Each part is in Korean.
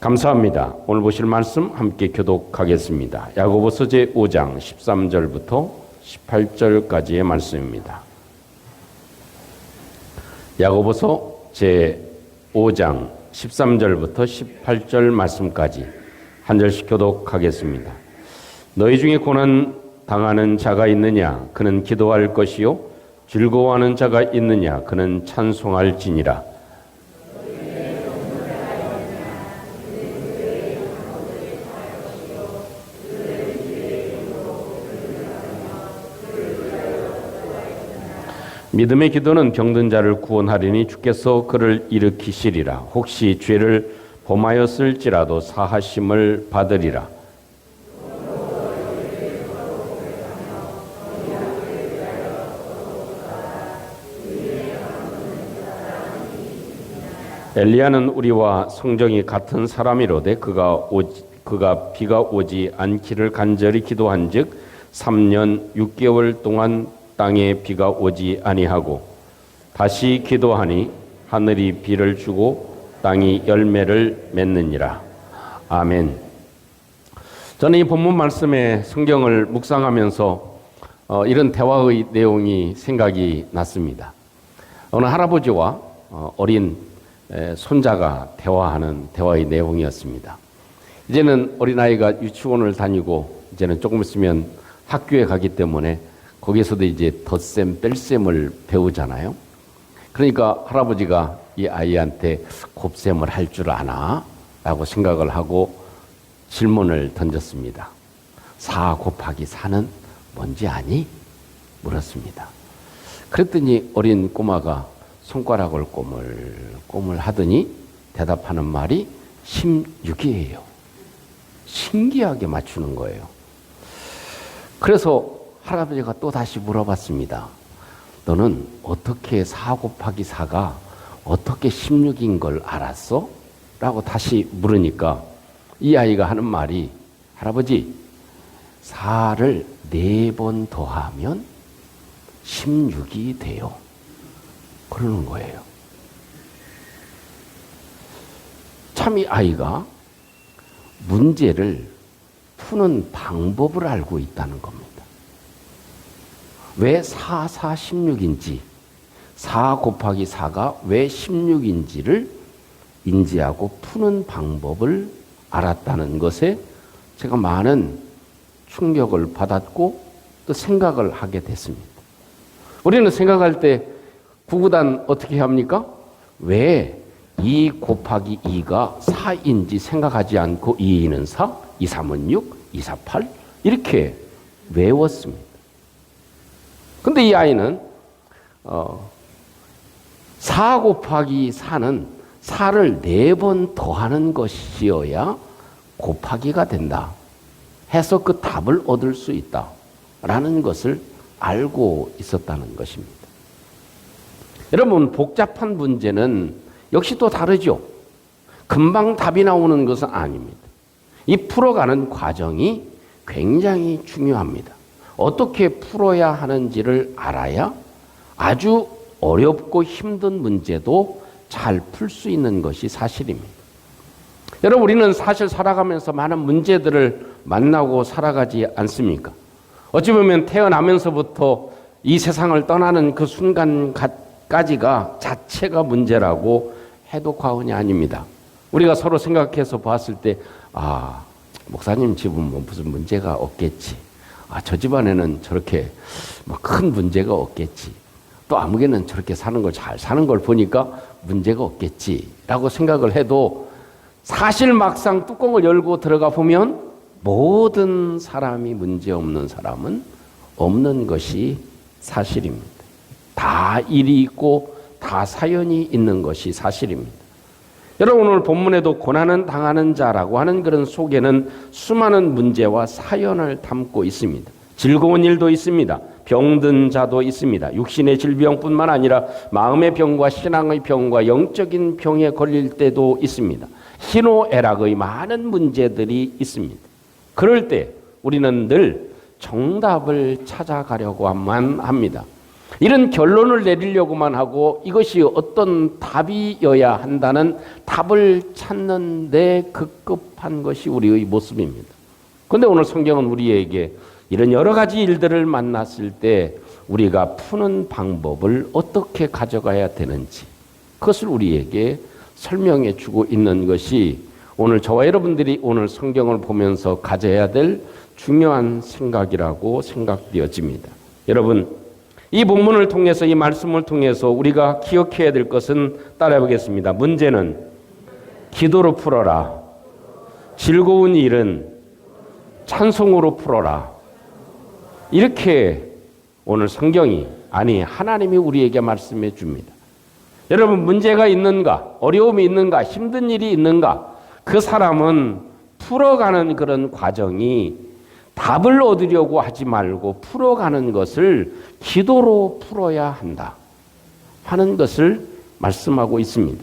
감사합니다. 오늘 보실 말씀 함께 교독하겠습니다. 야고보서 제5장 13절부터 18절까지의 말씀입니다. 야고보서 제5장 13절부터 18절 말씀까지 한 절씩 교독하겠습니다. 너희 중에 고난 당하는 자가 있느냐? 그는 기도할 것이요. 즐거워하는 자가 있느냐? 그는 찬송할지니라. 믿음의 기도는 병든 자를 구원하리니 주께서 그를 일으키시리라. 혹시 죄를 범하였을지라도 사하심을 받으리라. 엘리야는 우리와 성정이 같은 사람이로되 그가 비가 오지 않기를 간절히 기도한즉 3년 6개월 동안 땅에 비가 오지 아니하고 다시 기도하니 하늘이 비를 주고 땅이 열매를 맺느니라. 아멘. 저는 이 본문 말씀에 성경을 묵상하면서 이런 대화의 내용이 생각이 났습니다. 어느 할아버지와 어린 손자가 대화하는 대화의 내용이었습니다. 이제는 어린아이가 유치원을 다니고 이제는 조금 있으면 학교에 가기 때문에 거기에서도 이제 덧셈, 뺄셈을 배우잖아요. 그러니까 할아버지가 이 아이한테 곱셈을 할 줄 아나? 라고 생각을 하고 질문을 던졌습니다. 4 곱하기 4는 뭔지 아니? 물었습니다. 그랬더니 어린 꼬마가 손가락을 꼬물꼬물 하더니 대답하는 말이 16이에요. 신기하게 맞추는 거예요. 그래서 할아버지가 또 다시 물어봤습니다. 너는 어떻게 4 곱하기 4가 어떻게 16인 걸 알았어? 라고 다시 물으니까 이 아이가 하는 말이 할아버지 4를 4번 더하면 16이 돼요. 그러는 거예요. 참 이 아이가 문제를 푸는 방법을 알고 있다는 겁니다. 왜 4, 4, 16인지 4 곱하기 4가 왜 16인지를 인지하고 푸는 방법을 알았다는 것에 제가 많은 충격을 받았고 또 생각을 하게 됐습니다. 우리는 생각할 때 구구단 어떻게 합니까? 왜 2 곱하기 2가 4인지 생각하지 않고 2, 2는 4, 2, 3은 6, 2, 4, 8 이렇게 외웠습니다. 근데 이 아이는 4 곱하기 4는 4를 4번 더하는 것이어야 곱하기가 된다 해서 그 답을 얻을 수 있다라는 것을 알고 있었다는 것입니다. 여러분, 복잡한 문제는 역시 또 다르죠. 금방 답이 나오는 것은 아닙니다. 이 풀어가는 과정이 굉장히 중요합니다. 어떻게 풀어야 하는지를 알아야 아주 어렵고 힘든 문제도 잘 풀 수 있는 것이 사실입니다. 여러분, 우리는 사실 살아가면서 많은 문제들을 만나고 살아가지 않습니까? 어찌 보면 태어나면서부터 이 세상을 떠나는 그 순간까지가 자체가 문제라고 해도 과언이 아닙니다. 우리가 서로 생각해서 봤을 때 목사님 집은 뭐 무슨 문제가 없겠지. 저 집안에는 저렇게 큰 문제가 없겠지. 또 아무개는 저렇게 사는 걸 잘 사는 걸 보니까 문제가 없겠지라고 생각을 해도 사실 막상 뚜껑을 열고 들어가 보면 모든 사람이 문제없는 사람은 없는 것이 사실입니다. 다 일이 있고 다 사연이 있는 것이 사실입니다. 여러분, 오늘 본문에도 고난은 당하는 자라고 하는 그런 속에는 수많은 문제와 사연을 담고 있습니다. 즐거운 일도 있습니다. 병든 자도 있습니다. 육신의 질병뿐만 아니라 마음의 병과 신앙의 병과 영적인 병에 걸릴 때도 있습니다. 희노애락의 많은 문제들이 있습니다. 그럴 때 우리는 늘 정답을 찾아가려고만 합니다. 이런 결론을 내리려고만 하고 이것이 어떤 답이어야 한다는 답을 찾는 데 급급한 것이 우리의 모습입니다. 그런데 오늘 성경은 우리에게 이런 여러 가지 일들을 만났을 때 우리가 푸는 방법을 어떻게 가져가야 되는지 그것을 우리에게 설명해 주고 있는 것이 오늘 저와 여러분들이 오늘 성경을 보면서 가져야 될 중요한 생각이라고 생각되어집니다. 여러분, 이 본문을 통해서 이 말씀을 통해서 우리가 기억해야 될 것은 따라해 보겠습니다. 문제는 기도로 풀어라. 즐거운 일은 찬송으로 풀어라. 이렇게 오늘 성경이 아니 하나님이 우리에게 말씀해 줍니다. 여러분 문제가 있는가? 어려움이 있는가? 힘든 일이 있는가? 그 사람은 풀어가는 그런 과정이 답을 얻으려고 하지 말고 풀어가는 것을 기도로 풀어야 한다 하는 것을 말씀하고 있습니다.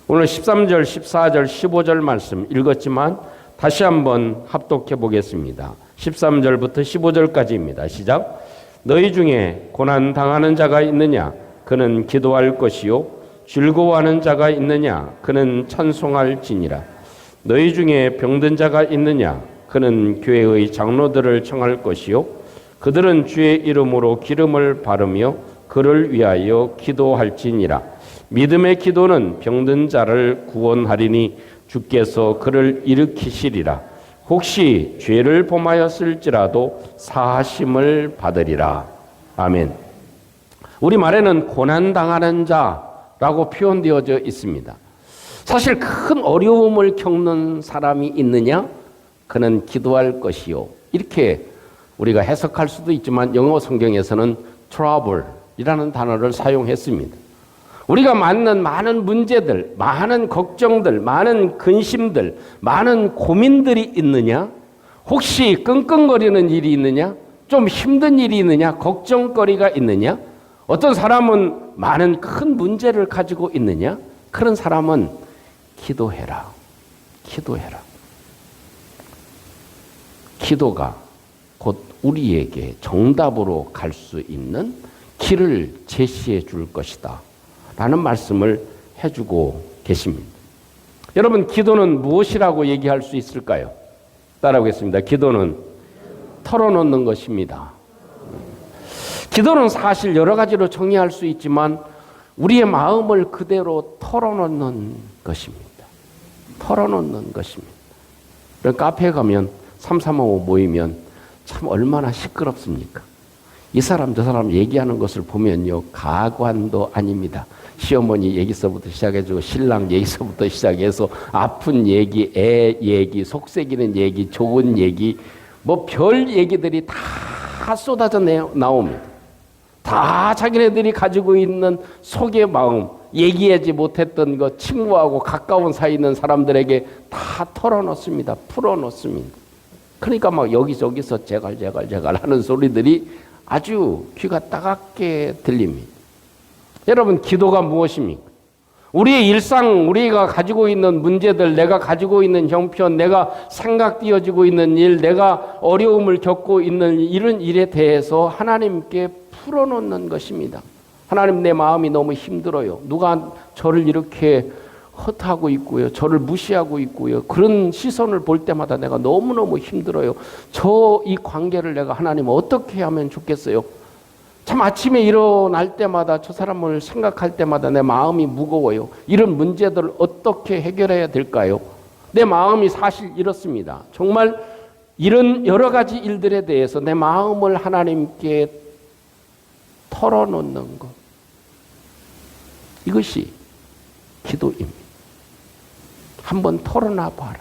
오늘 13절, 14절, 15절 말씀 읽었지만 다시 한번 합독해 보겠습니다. 13절부터 15절까지입니다. 시작. 너희 중에 고난 당하는 자가 있느냐? 그는 기도할 것이요. 즐거워하는 자가 있느냐? 그는 찬송할지니라. 너희 중에 병든 자가 있느냐? 그는 교회의 장로들을 청할 것이요. 그들은 주의 이름으로 기름을 바르며 그를 위하여 기도할지니라. 믿음의 기도는 병든 자를 구원하리니 주께서 그를 일으키시리라. 혹시 죄를 범하였을지라도 사하심을 받으리라. 아멘. 우리말에는 고난당하는 자라고 표현되어져 있습니다. 사실 큰 어려움을 겪는 사람이 있느냐? 그는 기도할 것이요. 이렇게 우리가 해석할 수도 있지만 영어 성경에서는 trouble이라는 단어를 사용했습니다. 우리가 만난 많은 문제들, 많은 걱정들, 많은 근심들, 많은 고민들이 있느냐? 혹시 끙끙거리는 일이 있느냐? 좀 힘든 일이 있느냐? 걱정거리가 있느냐? 어떤 사람은 많은 큰 문제를 가지고 있느냐? 그런 사람은 기도해라. 기도해라. 기도가 곧 우리에게 정답으로 갈 수 있는 길을 제시해 줄 것이다 라는 말씀을 해주고 계십니다. 여러분 기도는 무엇이라고 얘기할 수 있을까요? 따라하겠습니다. 기도는 털어놓는 것입니다. 기도는 사실 여러 가지로 정의할 수 있지만 우리의 마음을 그대로 털어놓는 것입니다. 털어놓는 것입니다. 카페에 가면 335 모이면 참 얼마나 시끄럽습니까? 이 사람 저 사람 얘기하는 것을 보면요 가관도 아닙니다. 시어머니 얘기서부터 시작해주고 신랑 얘기서부터 시작해서 아픈 얘기, 애 얘기, 속삭이는 얘기, 좋은 얘기 뭐 별 얘기들이 다 쏟아져 나옵니다. 다 자기네들이 가지고 있는 속의 마음, 얘기하지 못했던 것, 친구하고 가까운 사이에 있는 사람들에게 다 털어놓습니다. 풀어놓습니다. 그러니까 막 여기저기서 제갈 하는 소리들이 아주 귀가 따갑게 들립니다. 여러분 기도가 무엇입니까? 우리의 일상, 우리가 가지고 있는 문제들, 내가 가지고 있는 형편, 내가 생각되어지고 있는 일, 내가 어려움을 겪고 있는 이런 일에 대해서 하나님께 풀어놓는 것입니다. 하나님 내 마음이 너무 힘들어요. 누가 저를 이렇게 헛하고 있고요. 저를 무시하고 있고요. 그런 시선을 볼 때마다 내가 너무너무 힘들어요. 저 이 관계를 내가 하나님 어떻게 하면 좋겠어요? 참 아침에 일어날 때마다 저 사람을 생각할 때마다 내 마음이 무거워요. 이런 문제들을 어떻게 해결해야 될까요? 내 마음이 사실 이렇습니다. 정말 이런 여러 가지 일들에 대해서 내 마음을 하나님께 털어놓는 것. 이것이 기도입니다. 한번 털어놔 봐라.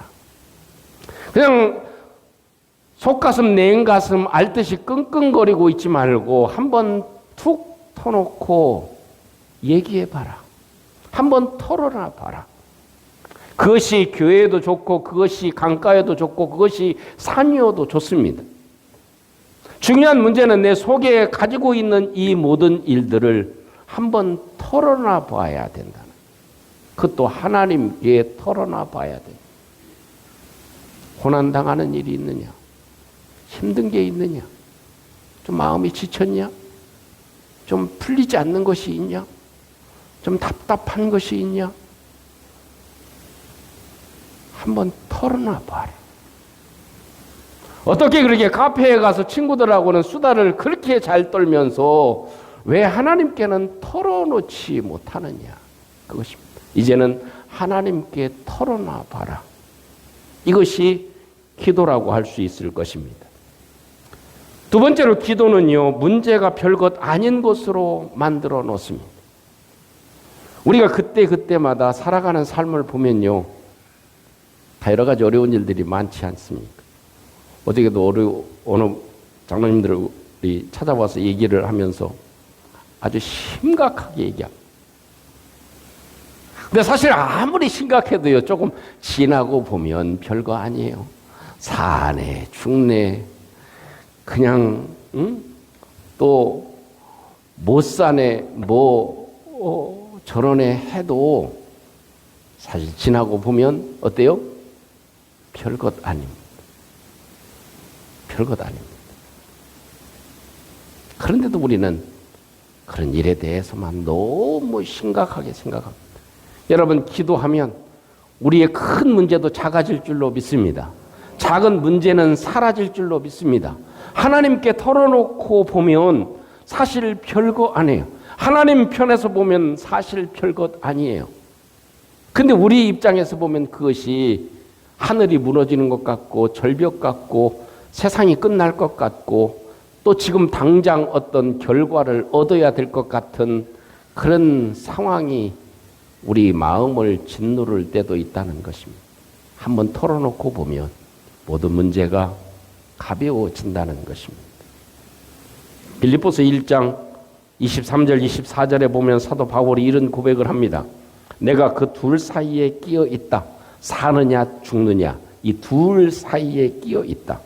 그냥 속가슴 냉가슴 앓듯이 끙끙거리고 있지 말고 한번 툭 터놓고 얘기해 봐라. 한번 털어놔 봐라. 그것이 교회에도 좋고 그것이 강가에도 좋고 그것이 산이어도 좋습니다. 중요한 문제는 내 속에 가지고 있는 이 모든 일들을 한번 털어놔 봐야 된다. 그것도 하나님께 털어놔 봐야 돼. 고난당하는 일이 있느냐? 힘든 게 있느냐? 좀 마음이 지쳤냐? 좀 풀리지 않는 것이 있냐? 좀 답답한 것이 있냐? 한번 털어놔 봐라. 어떻게 그렇게 카페에 가서 친구들하고는 수다를 그렇게 잘 떨면서 왜 하나님께는 털어놓지 못하느냐? 그것입니다. 이제는 하나님께 털어놔 봐라. 이것이 기도라고 할 수 있을 것입니다. 두 번째로 기도는요, 문제가 별것 아닌 것으로 만들어 놓습니다. 우리가 그때마다 살아가는 삶을 보면요, 다 여러 가지 어려운 일들이 많지 않습니까? 어저께도 어느 장로님들이 찾아와서 얘기를 하면서 아주 심각하게 얘기합니다. 근데 사실 아무리 심각해도요, 조금 지나고 보면 별거 아니에요. 사네, 죽네, 그냥, 또, 못 사네, 저러네 해도 사실 지나고 보면 어때요? 별것 아닙니다. 별것 아닙니다. 그런데도 우리는 그런 일에 대해서만 너무 심각하게 생각합니다. 여러분, 기도하면 우리의 큰 문제도 작아질 줄로 믿습니다. 작은 문제는 사라질 줄로 믿습니다. 하나님께 털어놓고 보면 사실 별거 아니에요. 하나님 편에서 보면 사실 별것 아니에요. 근데 우리 입장에서 보면 그것이 하늘이 무너지는 것 같고 절벽 같고 세상이 끝날 것 같고 또 지금 당장 어떤 결과를 얻어야 될 것 같은 그런 상황이 우리 마음을 짓누를 때도 있다는 것입니다. 한번 털어놓고 보면 모든 문제가 가벼워진다는 것입니다. 빌립보서 1장 23절 24절에 보면 사도 바울이 이런 고백을 합니다. 내가 그 둘 사이에 끼어 있다. 사느냐 죽느냐 이 둘 사이에 끼어 있다.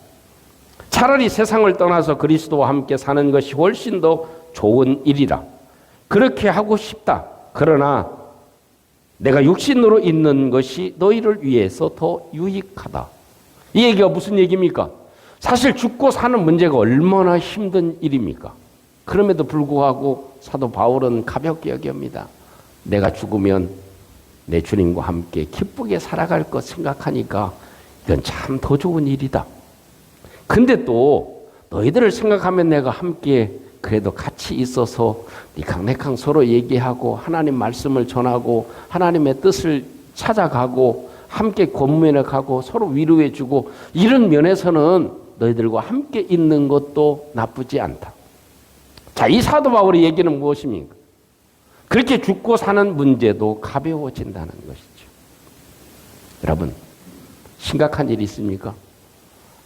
차라리 세상을 떠나서 그리스도와 함께 사는 것이 훨씬 더 좋은 일이라. 그렇게 하고 싶다. 그러나 내가 육신으로 있는 것이 너희를 위해서 더 유익하다. 이 얘기가 무슨 얘기입니까? 사실 죽고 사는 문제가 얼마나 힘든 일입니까? 그럼에도 불구하고 사도 바울은 가볍게 여깁니다. 내가 죽으면 내 주님과 함께 기쁘게 살아갈 것 생각하니까 이건 참 더 좋은 일이다. 근데 또 너희들을 생각하면 내가 함께 그래도 같이 있어서 니캉내캉 서로 얘기하고 하나님 말씀을 전하고 하나님의 뜻을 찾아가고 함께 권면해 가고 서로 위로해주고 이런 면에서는 너희들과 함께 있는 것도 나쁘지 않다. 자, 이 사도 바울의 얘기는 무엇입니까? 그렇게 죽고 사는 문제도 가벼워진다는 것이죠. 여러분, 심각한 일이 있습니까?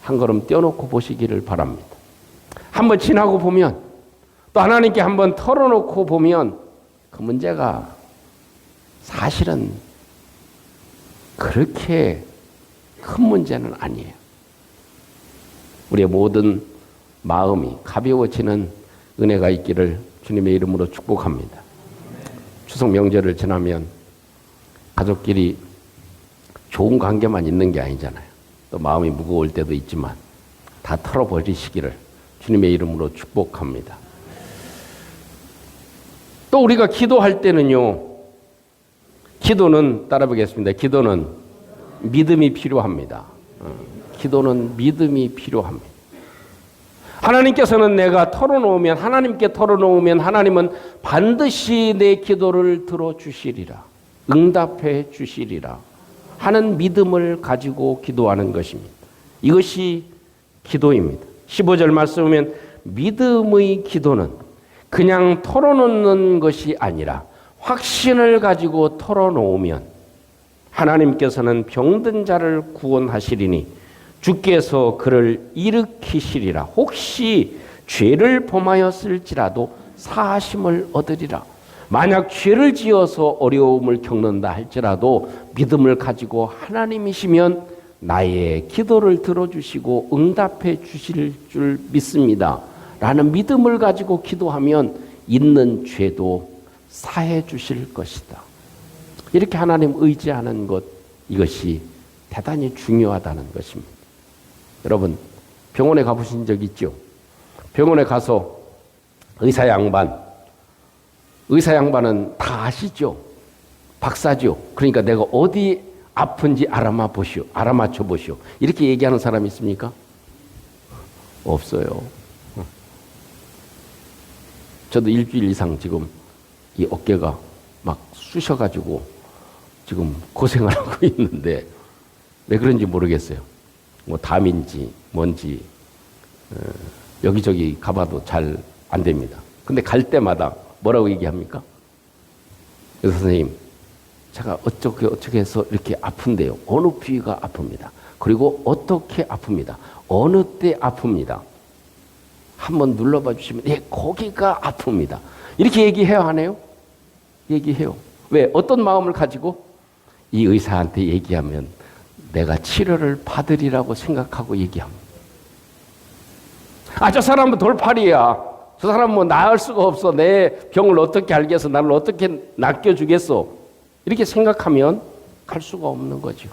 한 걸음 떼어놓고 보시기를 바랍니다. 한번 지나고 보면 또 하나님께 한번 털어놓고 보면 그 문제가 사실은 그렇게 큰 문제는 아니에요. 우리의 모든 마음이 가벼워지는 은혜가 있기를 주님의 이름으로 축복합니다. 추석 명절을 지나면 가족끼리 좋은 관계만 있는 게 아니잖아요. 또 마음이 무거울 때도 있지만 다 털어버리시기를 주님의 이름으로 축복합니다. 또 우리가 기도할 때는요, 기도는 따라보겠습니다. 기도는 믿음이 필요합니다. 기도는 믿음이 필요합니다. 하나님께서는 내가 털어놓으면 하나님께 털어놓으면 하나님은 반드시 내 기도를 들어주시리라. 응답해 주시리라 하는 믿음을 가지고 기도하는 것입니다. 이것이 기도입니다. 15절 말씀 보면 믿음의 기도는 그냥 털어놓는 것이 아니라 확신을 가지고 털어놓으면 하나님께서는 병든 자를 구원하시리니 주께서 그를 일으키시리라. 혹시 죄를 범하였을지라도 사하심을 얻으리라. 만약 죄를 지어서 어려움을 겪는다 할지라도 믿음을 가지고 하나님이시면 나의 기도를 들어주시고 응답해 주실 줄 믿습니다. 라는 믿음을 가지고 기도하면 있는 죄도 사해 주실 것이다. 이렇게 하나님 의지하는 것, 이것이 대단히 중요하다는 것입니다. 여러분, 병원에 가보신 적 있죠? 병원에 가서 의사 양반 의사 양반은 다 아시죠? 박사죠. 그러니까 내가 어디 아픈지 알아맞혀 보시오. 이렇게 얘기하는 사람이 있습니까? 없어요. 저도 일주일 이상 지금 이 어깨가 막 쑤셔가지고 지금 고생을 하고 있는데 왜 그런지 모르겠어요. 뭐 담인지 뭔지 여기저기 가봐도 잘 안 됩니다. 근데 갈 때마다 뭐라고 얘기합니까? 의사 선생님, 제가 어떻게 해서 이렇게 아픈데요. 어느 부위가 아픕니다. 그리고 어떻게 아픕니다. 어느 때 아픕니다. 한번 눌러봐 주시면 예, 거기가 아픕니다. 이렇게 얘기해야 하네요. 얘기해요. 왜? 어떤 마음을 가지고? 이 의사한테 얘기하면 내가 치료를 받으리라고 생각하고 얘기합니다. 아, 저 사람은 돌팔이야. 저 사람은 뭐 나을 수가 없어. 내 병을 어떻게 알겠어. 나를 어떻게 낚여주겠어. 이렇게 생각하면 갈 수가 없는 거죠.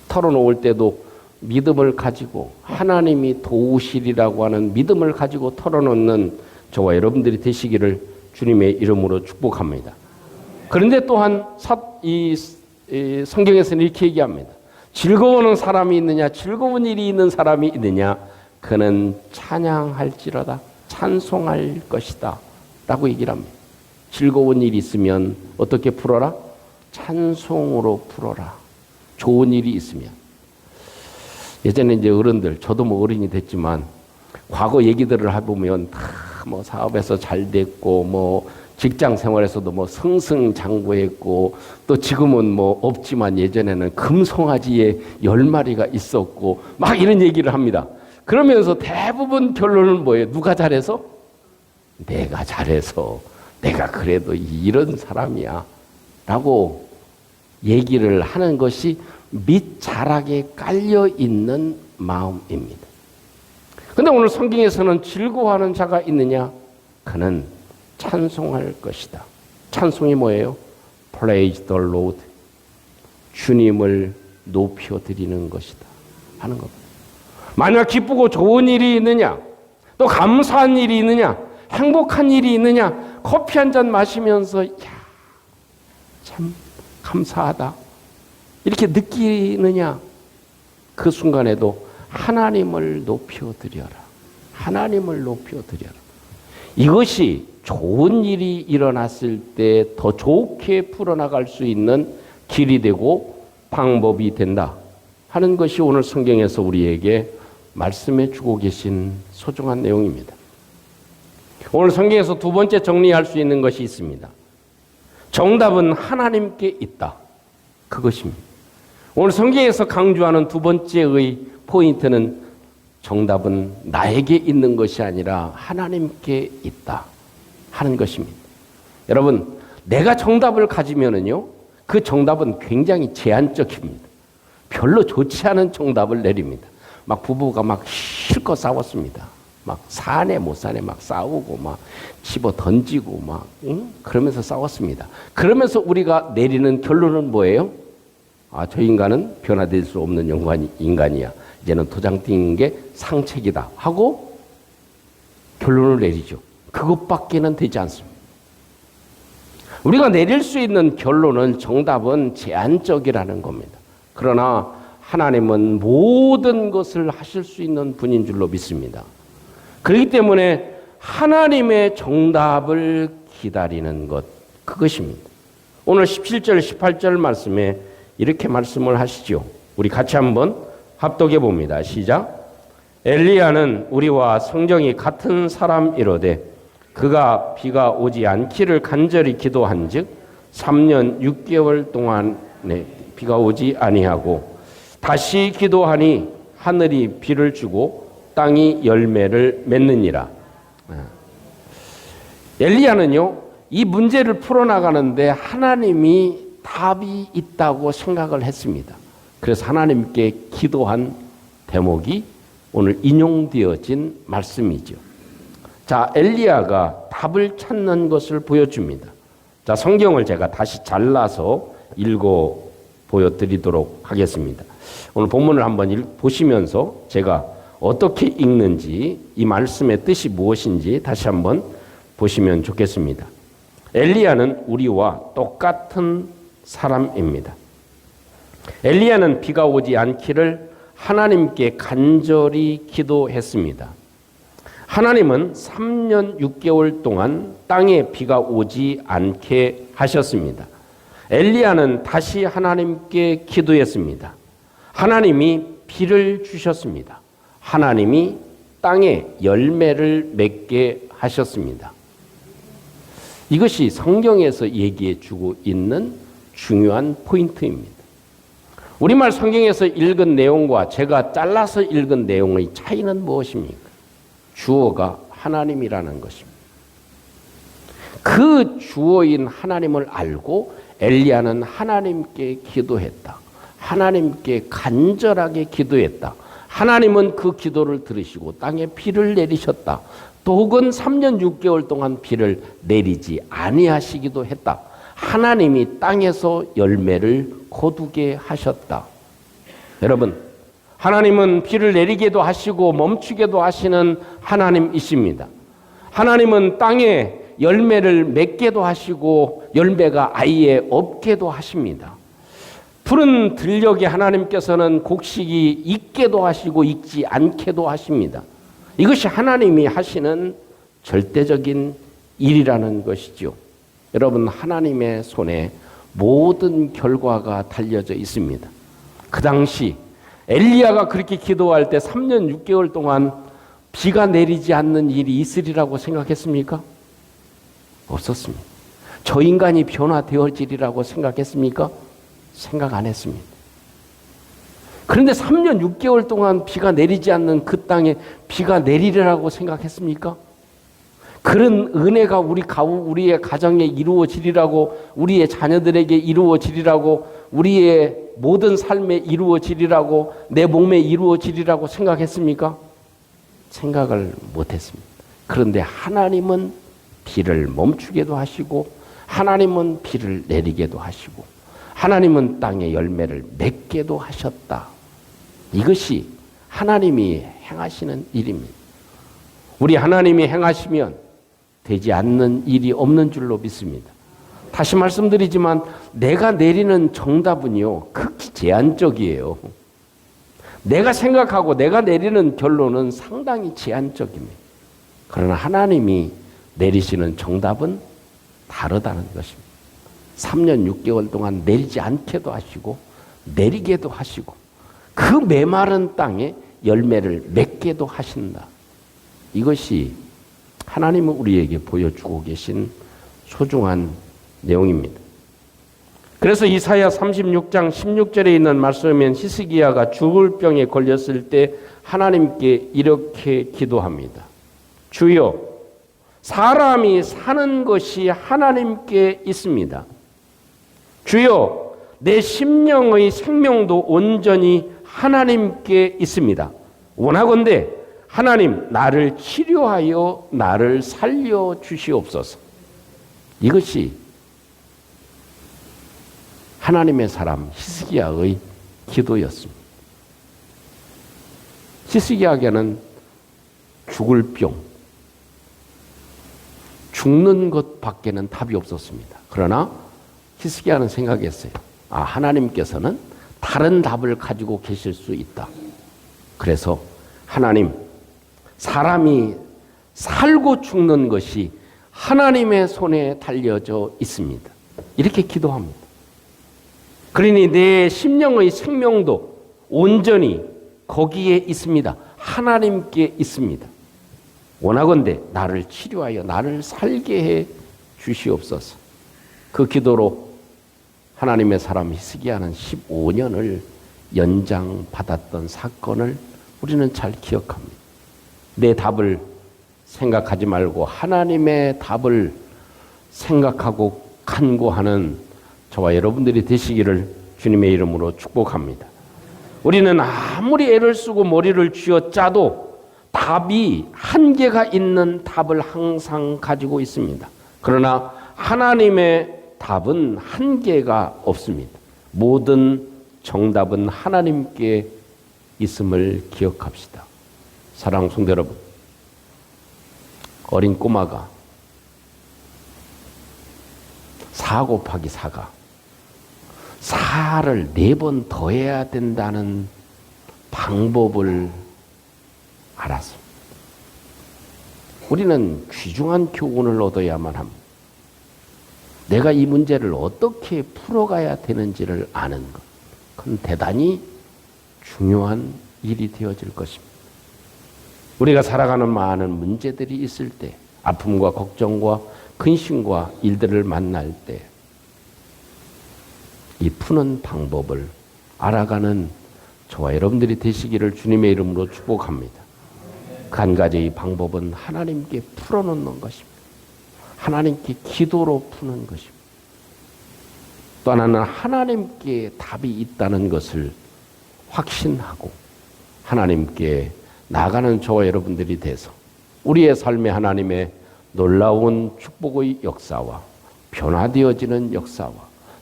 털어놓을 때도 믿음을 가지고 하나님이 도우시리라고 하는 믿음을 가지고 털어놓는 저와 여러분들이 되시기를 주님의 이름으로 축복합니다. 그런데 또한 이 성경에서는 이렇게 얘기합니다. 즐거워하는 사람이 있느냐, 즐거운 일이 있는 사람이 있느냐, 그는 찬양할지로다, 찬송할 것이다 라고 얘기를 합니다. 즐거운 일이 있으면 어떻게 풀어라? 찬송으로 풀어라. 좋은 일이 있으면. 예전에 이제 어른들, 저도 뭐 어른이 됐지만 과거 얘기들을 해보면 다 뭐 사업에서 잘 됐고 뭐 직장 생활에서도 뭐 승승장구했고 또 지금은 뭐 없지만 예전에는 금송아지에 10마리가 있었고 막 이런 얘기를 합니다. 그러면서 대부분 결론은 뭐예요? 누가 잘해서? 내가 잘해서, 내가 그래도 이런 사람이야 라고 얘기를 하는 것이 밑자락에 깔려있는 마음입니다. 그런데 오늘 성경에서는 즐거워하는 자가 있느냐? 그는 찬송할 것이다. 찬송이 뭐예요? Praise the Lord. 주님을 높여드리는 것이다 하는 겁니다. 만약 기쁘고 좋은 일이 있느냐? 또 감사한 일이 있느냐? 행복한 일이 있느냐? 커피 한 잔 마시면서 참 감사하다 이렇게 느끼느냐? 그 순간에도 하나님을 높여드려라. 하나님을 높여드려라. 이것이 좋은 일이 일어났을 때 더 좋게 풀어나갈 수 있는 길이 되고 방법이 된다 하는 것이 오늘 성경에서 우리에게 말씀해 주고 계신 소중한 내용입니다. 오늘 성경에서 두 번째 정리할 수 있는 것이 있습니다. 정답은 하나님께 있다. 그것입니다. 오늘 성경에서 강조하는 두 번째의 포인트는 정답은 나에게 있는 것이 아니라 하나님께 있다 하는 것입니다. 여러분, 내가 정답을 가지면은요, 그 정답은 굉장히 제한적입니다. 별로 좋지 않은 정답을 내립니다. 막 부부가 막 실컷 싸웠습니다. 막 사내 못 사내 막 싸우고 막 집어 던지고 막 그러면서 싸웠습니다. 그러면서 우리가 내리는 결론은 뭐예요? 아, 저 인간은 변화될 수 없는 인간이야. 이제는 도장 띵인 게 상책이다 하고 결론을 내리죠. 그것밖에는 되지 않습니다. 우리가 내릴 수 있는 결론은 정답은 제한적이라는 겁니다. 그러나 하나님은 모든 것을 하실 수 있는 분인 줄로 믿습니다. 그렇기 때문에 하나님의 정답을 기다리는 것, 그것입니다. 오늘 17절, 18절 말씀에 이렇게 말씀을 하시죠. 우리 같이 한번 합독해 봅니다. 시작. 엘리야는 우리와 성정이 같은 사람이로되 그가 비가 오지 않기를 간절히 기도한즉 3년 6개월 동안에 비가 오지 아니하고 다시 기도하니 하늘이 비를 주고 땅이 열매를 맺느니라. 엘리야는요, 이 문제를 풀어나가는데 하나님이 답이 있다고 생각을 했습니다. 그래서 하나님께 기도한 대목이 오늘 인용되어진 말씀이죠. 자, 엘리야가 답을 찾는 것을 보여줍니다. 자, 성경을 제가 다시 잘라서 읽어 보여드리도록 하겠습니다. 오늘 본문을 한번 보시면서 제가 어떻게 읽는지, 이 말씀의 뜻이 무엇인지 다시 한번 보시면 좋겠습니다. 엘리야는 우리와 똑같은 사람입니다. 엘리야는 비가 오지 않기를 하나님께 간절히 기도했습니다. 하나님은 3년 6개월 동안 땅에 비가 오지 않게 하셨습니다. 엘리야는 다시 하나님께 기도했습니다. 하나님이 비를 주셨습니다. 하나님이 땅에 열매를 맺게 하셨습니다. 이것이 성경에서 얘기해 주고 있는 중요한 포인트입니다. 우리말 성경에서 읽은 내용과 제가 잘라서 읽은 내용의 차이는 무엇입니까? 주어가 하나님이라는 것입니다. 그 주어인 하나님을 알고 엘리야는 하나님께 기도했다. 하나님께 간절하게 기도했다. 하나님은 그 기도를 들으시고 땅에 비를 내리셨다. 또 혹은 3년 6개월 동안 비를 내리지 아니하시기도 했다. 하나님이 땅에서 열매를 거두게 하셨다. 여러분, 하나님은 비를 내리게도 하시고 멈추게도 하시는 하나님이십니다. 하나님은 땅에 열매를 맺게도 하시고 열매가 아예 없게도 하십니다. 푸른 들녘에 하나님께서는 곡식이 익게도 하시고 익지 않게도 하십니다. 이것이 하나님이 하시는 절대적인 일이라는 것이죠. 여러분, 하나님의 손에 모든 결과가 달려져 있습니다. 그 당시 엘리야가 그렇게 기도할 때 3년 6개월 동안 비가 내리지 않는 일이 있으리라고 생각했습니까? 없었습니다. 저 인간이 변화되어지리라고 생각했습니까? 생각 안 했습니다. 그런데 3년 6개월 동안 비가 내리지 않는 그 땅에 비가 내리리라고 생각했습니까? 그런 은혜가 우리의 가정에 이루어지리라고, 우리의 자녀들에게 이루어지리라고, 우리의 모든 삶에 이루어지리라고, 내 몸에 이루어지리라고 생각했습니까? 생각을 못했습니다. 그런데 하나님은 비를 멈추게도 하시고, 하나님은 비를 내리게도 하시고, 하나님은 땅에 열매를 맺게도 하셨다. 이것이 하나님이 행하시는 일입니다. 우리 하나님이 행하시면 되지 않는 일이 없는 줄로 믿습니다. 다시 말씀드리지만 내가 내리는 정답은요, 극히 제한적이에요. 내가 생각하고 내가 내리는 결론은 상당히 제한적입니다. 그러나 하나님이 내리시는 정답은 다르다는 것입니다. 3년 6개월 동안 내리지 않게도 하시고 내리게도 하시고 그 메마른 땅에 열매를 맺게도 하신다. 이것이 하나님은 우리에게 보여주고 계신 소중한 내용입니다. 그래서 이사야 36장 16절에 있는 말씀은 히스기야가 죽을 병에 걸렸을 때 하나님께 이렇게 기도합니다. 주여, 사람이 사는 것이 하나님께 있습니다. 주여, 내 심령의 생명도 온전히 하나님께 있습니다. 원하건대 하나님, 나를 치료하여 나를 살려 주시옵소서. 이것이 하나님의 사람 히스기야의 기도였습니다. 히스기야에게는 죽을 병, 죽는 것밖에는 답이 없었습니다. 그러나 히스기야는 생각했어요. 하나님께서는 다른 답을 가지고 계실 수 있다. 그래서 하나님, 사람이 살고 죽는 것이 하나님의 손에 달려져 있습니다. 이렇게 기도합니다. 그러니 내 심령의 생명도 온전히 거기에 있습니다. 하나님께 있습니다. 원하건대 나를 치료하여 나를 살게 해 주시옵소서. 그 기도로 하나님의 사람 히스기야는 15년을 연장받았던 사건을 우리는 잘 기억합니다. 내 답을 생각하지 말고 하나님의 답을 생각하고 간구하는 저와 여러분들이 되시기를 주님의 이름으로 축복합니다. 우리는 아무리 애를 쓰고 머리를 쥐어짜도 답이 한계가 있는 답을 항상 가지고 있습니다. 그러나 하나님의 답은 한계가 없습니다. 모든 정답은 하나님께 있음을 기억합시다. 사랑하는 성도 여러분, 어린 꼬마가 4 곱하기 4가 4를 4번 더해야 된다는 방법을 알았어. 우리는 귀중한 교훈을 얻어야만 합니다. 내가 이 문제를 어떻게 풀어가야 되는지를 아는 것. 그건 대단히 중요한 일이 되어질 것입니다. 우리가 살아가는 많은 문제들이 있을 때, 아픔과 걱정과 근심과 일들을 만날 때, 이 푸는 방법을 알아가는 저와 여러분들이 되시기를 주님의 이름으로 축복합니다. 한 가지의 방법은 하나님께 풀어놓는 것입니다. 하나님께 기도로 푸는 것입니다. 또 하나는 하나님께 답이 있다는 것을 확신하고 하나님께 나가는 저와 여러분들이 돼서 우리의 삶에 하나님의 놀라운 축복의 역사와 변화되어지는 역사와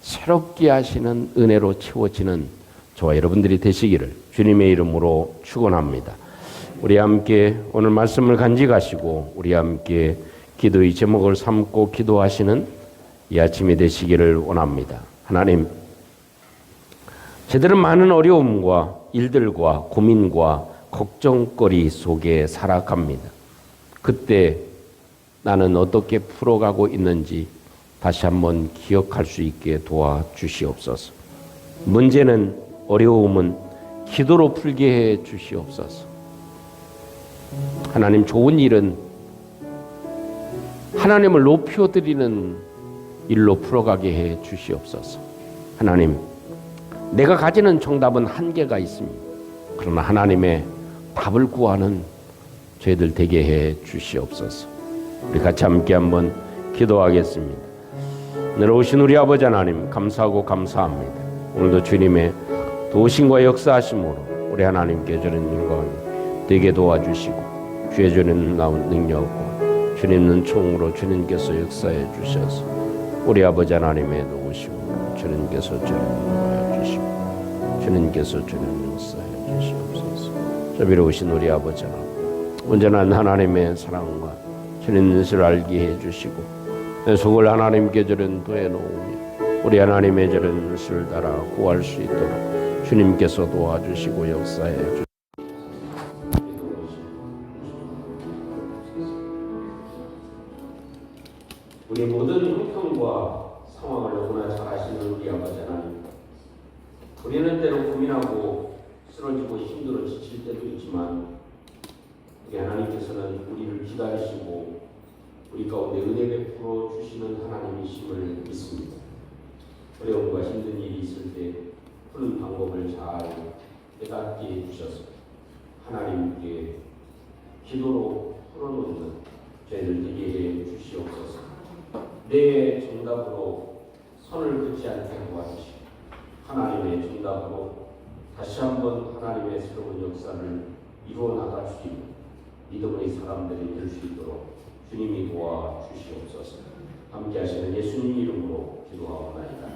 새롭게 하시는 은혜로 채워지는 저와 여러분들이 되시기를 주님의 이름으로 축원합니다. 우리 함께 오늘 말씀을 간직하시고 우리 함께 기도의 제목을 삼고 기도하시는 이 아침이 되시기를 원합니다. 하나님, 저들은 많은 어려움과 일들과 고민과 걱정거리 속에 살아갑니다. 그때 나는 어떻게 풀어가고 있는지 다시 한번 기억할 수 있게 도와주시옵소서. 문제는, 어려움은 기도로 풀게 해 주시옵소서. 하나님, 좋은 일은 하나님을 높여드리는 일로 풀어가게 해 주시옵소서. 하나님, 내가 가지는 정답은 한계가 있습니다. 그러나 하나님의 답을 구하는 저희들 되게 해 주시옵소서. 우리 같이 함께 한번 기도하겠습니다. 늘 오신 우리 아버지 하나님, 감사하고 감사합니다. 오늘도 주님의 도우심과 역사하심으로 우리 하나님께 저는 인간 되게 도와주시고 주의 주님 나온 능력과 주님 눈총으로 주님께서 역사해 주셔서 우리 아버지 하나님의 도우심으로 주님께서 저를 인도하여 주시고 주님께서 주님 역사해 주시옵소서. 자비로우신 우리 아버지 하나님, 온전한 하나님의 사랑과 주님 뜻을 알게 해주시고 내 속을 하나님께 저는 도해놓으며 우리 하나님의 저런 뜻을 따라 구할 수 있도록 주님께서 도와주시고 역사해 주시고 우리 모든 형편과 상황을 너무나 잘 아시는 우리 아버지 하나님, 우리는 때로 고민하고 쓰러지고 힘들어 지칠 때도 있지만 우리 하나님께서는 우리를 기다리시고 우리 가운데 은혜 베풀어 주시는 하나님이심을 믿습니다. 어려움과 힘든 일이 있을 때 푸는 방법을 잘 깨닫게 해주셔서 하나님께 기도로 풀어놓는 죄를 되게 해 주시옵소서. 내 정답으로 선을 긋지 않게 도와주시고 하나님의 정답으로 다시 한번 하나님의 새로운 역사를 이루어 나갈 수 있는 믿음의 사람들이 될 수 있도록 주님이 도와주시옵소서. 함께 하시는 예수님 이름으로 기도하옵나이다.